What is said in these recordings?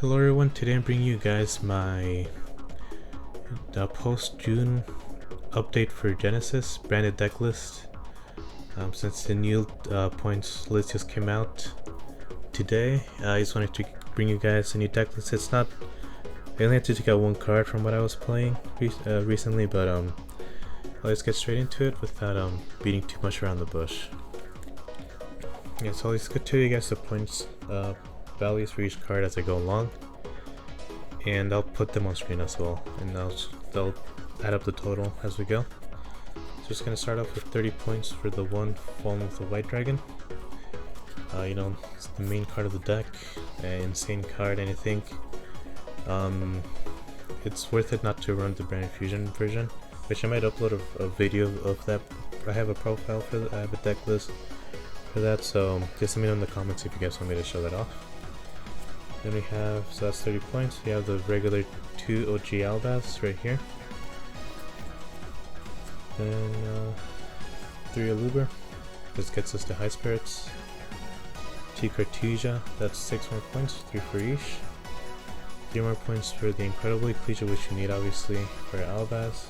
Hello everyone, today I'm bringing you guys my post-June update for Genesys branded deck list. Since the new points list just came out today, I just wanted to bring you guys a new deck list. It's not, I only had to take out one card from what I was playing recently, but let's get straight into it without beating too much around the bush. Yeah, so let's get to you guys the points values for each card as I go along, and I'll put them on screen as well, and they'll add up the total as we go. So just gonna start off with 30 points for the one Fallen with the White Dragon. It's the main card of the deck, an insane card, and I think it's worth it not to run the Brand Fusion version, which I might upload a video of that. I have a profile for I have a deck list for that, so just let me know in the comments if you guys want me to show that off. Then we have, so that's 30 points, we have the regular 2 OG Albas right here. Then 3 Aluber, this gets us to High Spirits. 2 Cartesia, that's 6 more points, 3 for each. 3 more points for the Incredible Ecclesia, which you need obviously for Albas.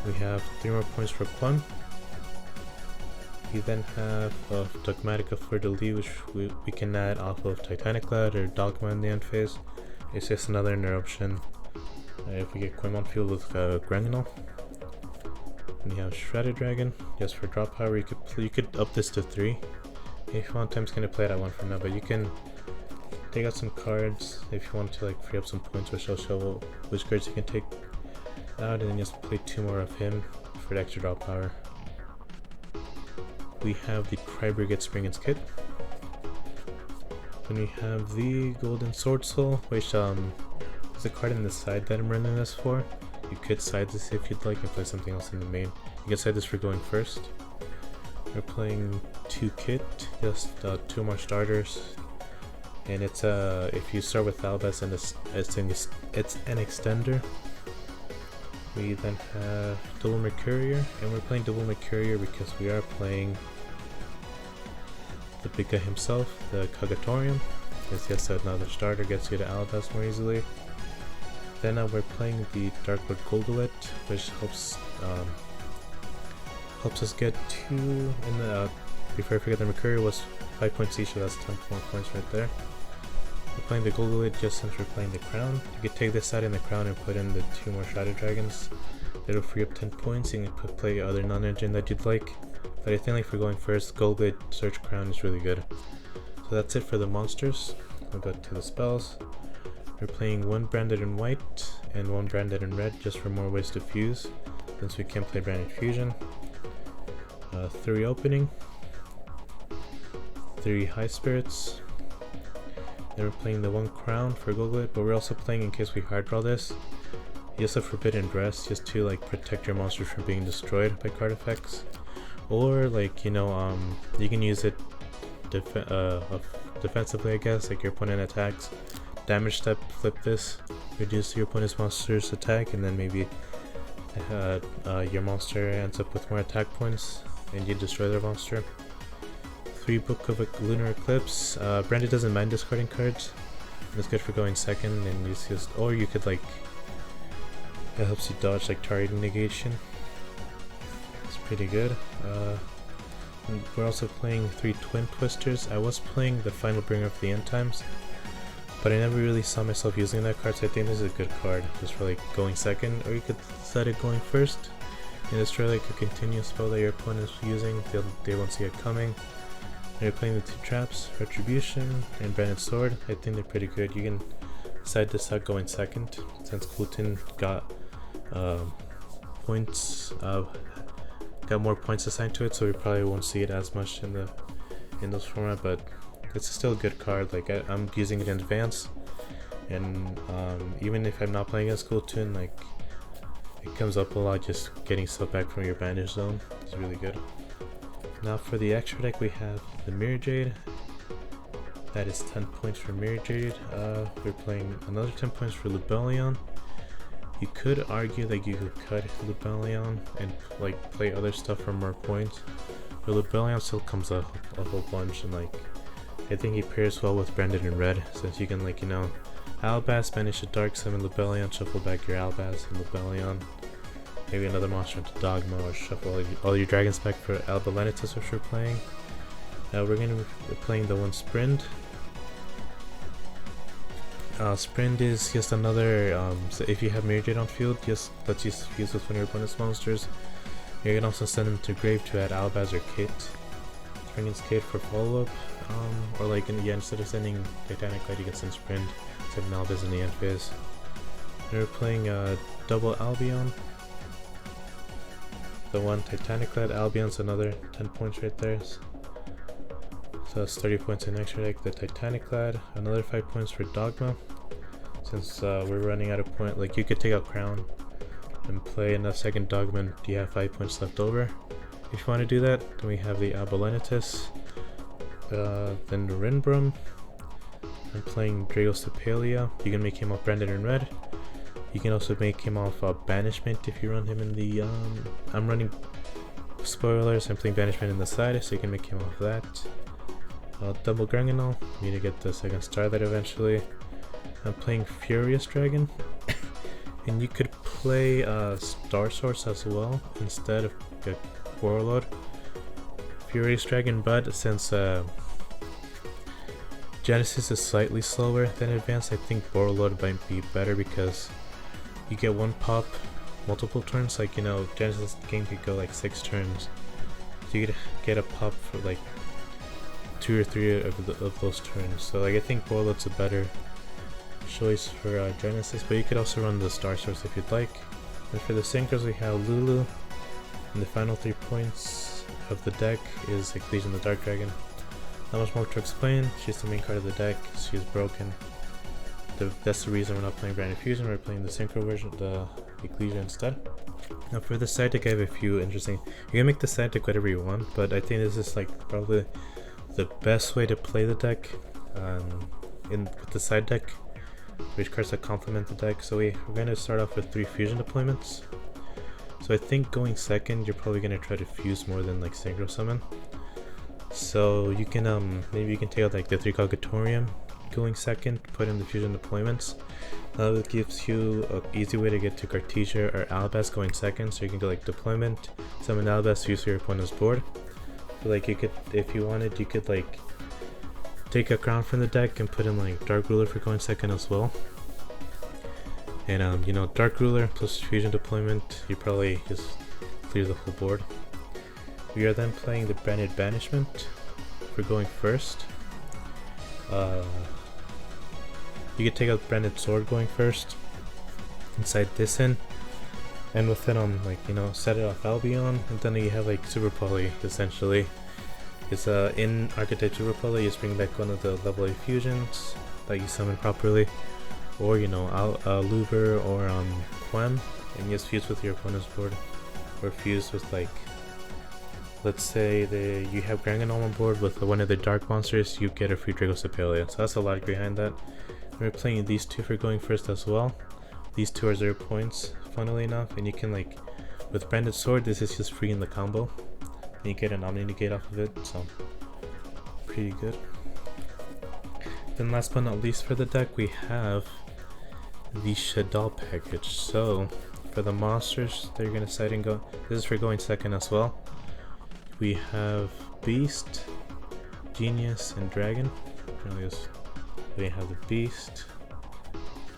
We have 3 more points for Quam. We then have Dogmatica Fleur-de-Lis, which we can add off of Titanic Cloud or Dogma in the end phase. It's just another interruption if we get Quim on field with Granganol. And you have Shredded Dragon, just for drop power. You could up this to 3 if you want. I'm just gonna play it at 1 for now, but you can take out some cards if you want to like free up some points, which I'll show which cards you can take out, and then just play 2 more of him for the extra drop power. We have the Cry-Brigade Springen's Kit. Then we have the Golden Sword Soul, which is a card in the side that I'm running this for. You could side this if you'd like and play something else in the main. You can side this for going first. We're playing 2 Kit, just 2 more starters. And it's if you start with Albas, and it's an extender. We then have Double Mercurier, and we're playing Double Mercurier because we are playing the big guy himself, the Kagatorium. It's just another starter, gets you to Albas more easily. Then we're playing the Darkwood Golduet, which helps us get 2 in the, before I forget, the Mercurier was 5 points each, so that's 10 more points right there. We're playing the Golduet just since we're playing the Crown. You could take this side in the Crown and put in the 2 more Shadow Dragons. It'll free up 10 points, and you can play other non-engine that you'd like. But I think like for going first, Golduet Search Crown is really good. So that's it for the monsters. We'll go to the spells. We're playing 1 branded in white and 1 branded in red, just for more ways to fuse, since we can't play branded fusion. 3 opening, 3 high spirits. Then we're playing the 1 crown for Golduet, but we're also playing, in case we hard draw this, just a Forbidden Dress, just to like protect your monsters from being destroyed by card effects. Or like, you can use it defensively, I guess, like your opponent attacks, damage step, flip this, reduce your opponent's monster's attack, and then maybe your monster ends up with more attack points and you destroy their monster. 3 Book of Lunar Eclipse. Branded doesn't mind discarding cards. It's good for going second, and it's just, or you could like, it helps you dodge like targeting negation. It's pretty good. We're also playing 3 Twin Twisters. I was playing the Final Bringer of the End Times, but I never really saw myself using that card, so I think this is a good card just for like going second, or you could set it going first and destroy like a continuous spell that your opponent is using. They won't see it coming. You're playing the 2 traps, Retribution and Branded Sword. I think they're pretty good. You can decide this out going second, since Kultin got got more points assigned to it, so we probably won't see it as much in those format, but it's still a good card. Like I'm using it in advance, and even if I'm not playing as Kultin, like it comes up a lot just getting stuff back from your bandage zone. It's really good. Now for the extra deck, we have the Mirror Jade. That is 10 points for Mirror Jade. We're playing another 10 points for Lubellion. You could argue that you could cut Lubellion and like play other stuff for more points, but Lubellion still comes up a whole bunch, and like I think he pairs well with Branded in red, since you can like, Albaz, banish a Dark Summon Lebellion, shuffle back your Albaz and Lebellion. Maybe another monster into Dogma, or shuffle all your dragons back for Albalenitus, which we're playing. We're going to be playing the one Sprint. Sprint is just another, so if you have Mirror on field, just lets you fuse with one of your opponent's monsters. You can also send them to grave to add Albaz or Kit. Turn Kit for follow-up, or like, instead of sending Titanic Light, you can send Sprint, send Albaz in the end phase. We're playing double Albion. The one Titanic Light, Albion's another 10 points right there. So that's 30 points in extra deck. The Titanic Clad, another 5 points for Dogma. Since we're running out of point, like you could take out Crown and play in a second Dogma and you have 5 points left over. If you want to do that, then we have the Albalenitus, then the Rinbrum. I'm playing Dragostapelia. You can make him off Branded in red. You can also make him off Banishment if you run him in the, I'm running, spoilers, I'm playing Banishment in the side, so you can make him off that. Double Granganol, need to get the second Starlight eventually. I'm playing Furious Dragon, and you could play Star Source as well instead of Warlord. Furious Dragon, but since Genesys is slightly slower than Advanced, I think Warlord might be better because you get one pop multiple turns. Like, Genesys game could go like 6 turns, so you could get a pop for like 2 or 3 of those turns. So like I think Warlord's a better choice for Genesys, but you could also run the Star Source if you'd like. And for the Synchros we have Lulu, and the final 3 points of the deck is Ecclesion the Dark Dragon. Not much more to explain, she's the main card of the deck, she's broken. That's the reason we're not playing Branded Fusion, we're playing the Synchro version, the Ecclesia instead. Now for the side deck I have a few interesting, you can make the side deck whatever you want, but I think this is like probably the best way to play the deck with the side deck, which cards that complement the deck. So we're going to start off with 3 fusion deployments. So I think going second, you're probably going to try to fuse more than like Synchro Summon. So you can maybe you can take out like the 3 Cogatorium going second, put in the fusion deployments. That gives you an easy way to get to Cartesia or Albaz going second, so you can go like deployment, summon Albaz, fuse your opponent's board. So like you could, if you wanted, you could like take a Crown from the deck and put in like Dark Ruler for going second as well. And Dark Ruler plus fusion deployment, you probably just clear the whole board. We are then playing the Branded Banishment for going first. You could take out Branded Sword going first, inside this in, and with it set it off Albion, and then you have like Super Poly essentially. It's in Archetype Super Poly, you just bring back one of the level 8 fusions that you summon properly, or Luber or Quem, and you just fuse with your opponent's board, or fuse with like, let's say you have Granganol on board with one of the dark monsters, you get a free Dragostapelia. So that's a lot behind that. We're playing these 2 for going first as well. These 2 are 0 points, funnily enough, and you can like, with Branded Sword, this is just free in the combo, and you get an Omni Negate off of it, so pretty good. Then last but not least for the deck, we have the Shadal package. So for the monsters, they're gonna side and go. This is for going second as well. We have Beast, Genius, and Dragon. We have the Beast,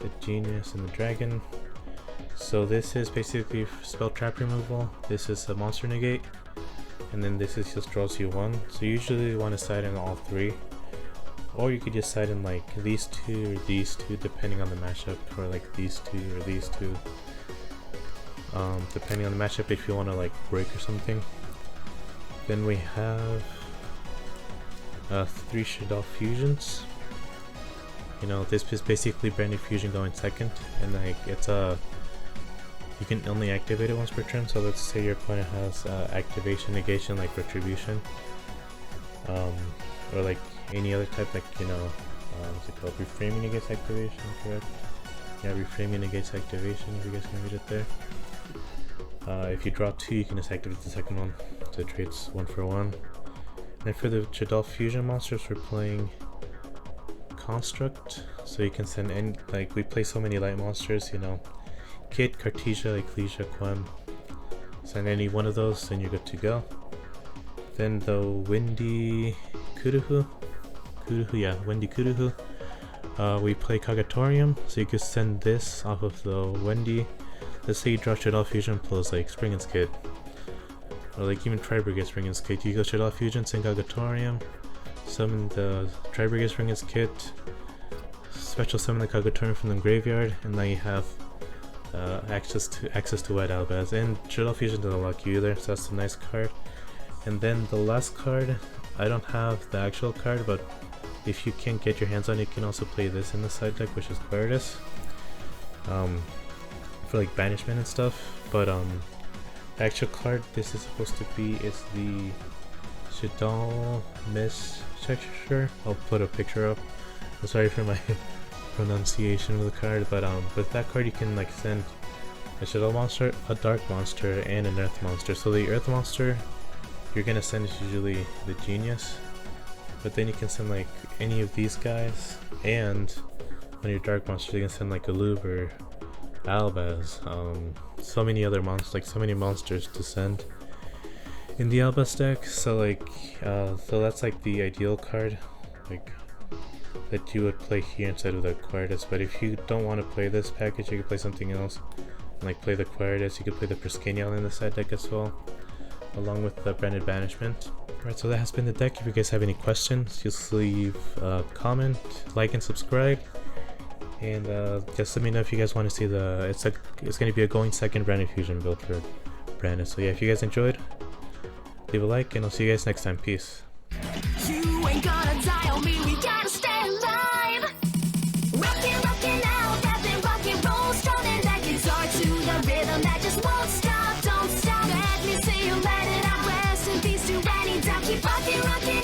the Genius, and the Dragon. So this is basically spell trap removal. This is a monster negate, and then this is just draws you 1. So usually you want to side in all 3, or you could just side in like these 2 or these 2, depending on the matchup, or like these 2 or these 2, depending on the matchup if you want to like break or something. Then we have 3 Shadal fusions. This is basically Branded Fusion going second, and like it's you can only activate it once per turn. So let's say your opponent has activation negation like Retribution, or like any other type, like what's it called, Reframing negates activation, correct? Yeah, Reframing negates activation, if you guys can read it there. If you draw 2, you can just activate the second one, so it trades 1 for 1. And then for the Shadal fusion monsters, we're playing construct, so you can send any, like we play so many light monsters, you know, Kit, Cartesia, Ecclesia, Quem. Send any one of those, and you're good to go. Then the Windy Kuruhu, Windy Kuruhu. We play Kagatorium, so you could send this off of the Wendy. Let's say you draw Shaddoll Fusion plus like Spring and Skid, or like even Tri-Brigade Spring and Skid. You go Shaddoll Fusion, send Kagatorium, summon the Tri-Brigade Spring and Skid, special summon the Kagatorium from the graveyard, and now you have access to White Albaz. And Shaddoll Fusion doesn't lock you either, so that's a nice card. And then the last card, I don't have the actual card, but if you can't get your hands on it, you can also play this in the side deck, which is Quiritus, for like banishment and stuff. But the actual card this is supposed to be is the Shaddoll Mist texture. I'll put a picture up. I'm sorry for my pronunciation of the card, but with that card you can like send a Shaddoll monster, a Dark monster, and an Earth monster. So the Earth monster you're gonna send is usually the Genius, but then you can send like any of these guys, and on your Dark monster you can send like Aloob or Albaz. So many other monsters, like so many monsters to send in the Albaz deck. So like so that's like the ideal card, like that you would play here instead of the Quiritus. But if you don't want to play this package, you can play something else, and like play the Quiritus. You could play the Priscaniel in the side deck as well, along with the Branded Banishment. Alright, so that has been the deck. If you guys have any questions, just leave a comment, like, and subscribe. And just let me know if you guys want to see the, it's going to be a going second Branded Fusion build for Branded. So yeah, if you guys enjoyed, leave a like, and I'll see you guys next time. Peace. You ain't gonna die on me, we gotta stay alive. Rockin' out, rapping rock and roll, strumming that guitar to the rhythm that just won't stop, don't stop. Let me see you let it out, rest in peace to any doubt. Keep rockin',